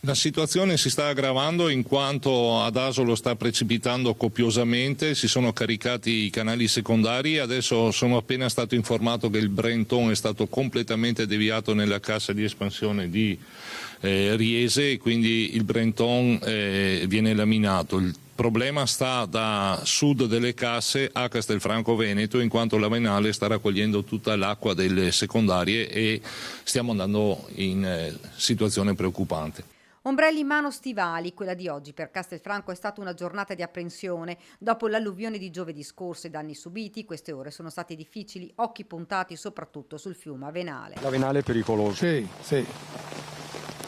La situazione si sta aggravando in quanto ad Asolo sta precipitando copiosamente, si sono caricati i canali secondari, adesso sono appena stato informato che il Brenton è stato completamente deviato nella cassa di espansione di Riese e quindi il Brenton viene laminato. Il problema sta da sud delle casse a Castelfranco Veneto, in quanto la Venale sta raccogliendo tutta l'acqua delle secondarie e stiamo andando in situazione preoccupante. Ombrelli in mano, stivali. Quella di oggi per Castelfranco è stata una giornata di apprensione. Dopo l'alluvione di giovedì scorso e i danni subiti, queste ore sono state difficili, occhi puntati soprattutto sul fiume Avenale. La Venale è pericolosa? Sì.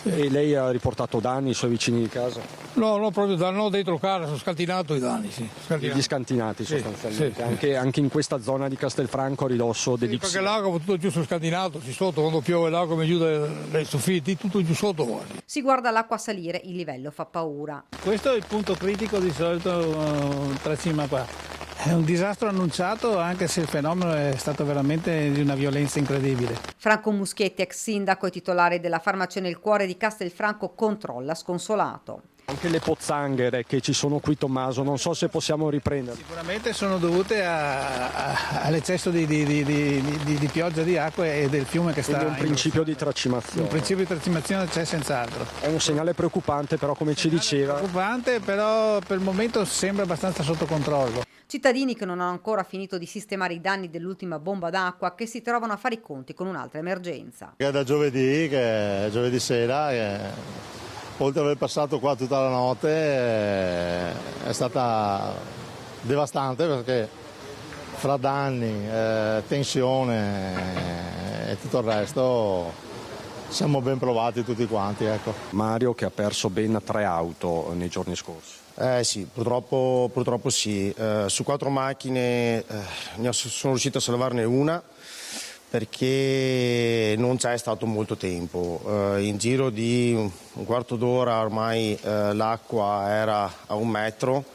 E lei ha riportato danni ai suoi vicini di casa? No, proprio dentro casa, sono scantinato i danni, sì. Gli scantinati sostanzialmente, sì. Anche in questa zona di Castelfranco a ridosso degli perché l'acqua tutto giù sul scantinato, ci sotto, quando piove l'acqua mi giù dai soffitti, tutto giù sotto. Guardi. Si guarda l'acqua salire, il livello fa paura. Questo è il punto critico di solito tra cima qua. È un disastro annunciato, anche se il fenomeno è stato veramente di una violenza incredibile. Franco Muschietti, ex sindaco e titolare della farmacia nel cuore di Castelfranco, controlla sconsolato. Anche le pozzanghere che ci sono qui, Tommaso, non so se possiamo riprenderle. Sicuramente sono dovute all'eccesso di pioggia di acqua e del fiume che sta... Quindi un principio di tracimazione. Un principio di tracimazione c'è senz'altro. È un segnale preoccupante, però come ci diceva... Preoccupante, però per il momento sembra abbastanza sotto controllo. Cittadini che non hanno ancora finito di sistemare i danni dell'ultima bomba d'acqua, che si trovano a fare i conti con un'altra emergenza. È da giovedì sera, oltre ad aver passato qua tutta la notte, è stata devastante perché fra danni, tensione e tutto il resto siamo ben provati tutti quanti. Ecco. Mario che ha perso ben 3 auto nei giorni scorsi. Sì, purtroppo sì. Su 4 macchine sono riuscito a salvarne una perché non c'è stato molto tempo. In giro di un quarto d'ora ormai l'acqua era a 1 metro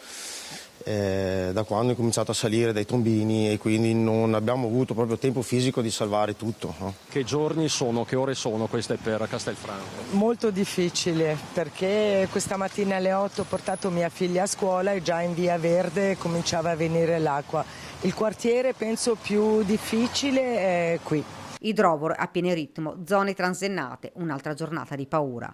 da quando è cominciato a salire dai tombini e quindi non abbiamo avuto proprio tempo fisico di salvare tutto. No? Che giorni sono, che ore sono queste per Castelfranco? Molto difficile perché questa mattina alle 8 ho portato mia figlia a scuola e già in via Verde cominciava a venire l'acqua. Il quartiere penso più difficile è qui. Idrovoro a pieno ritmo, zone transennate, un'altra giornata di paura.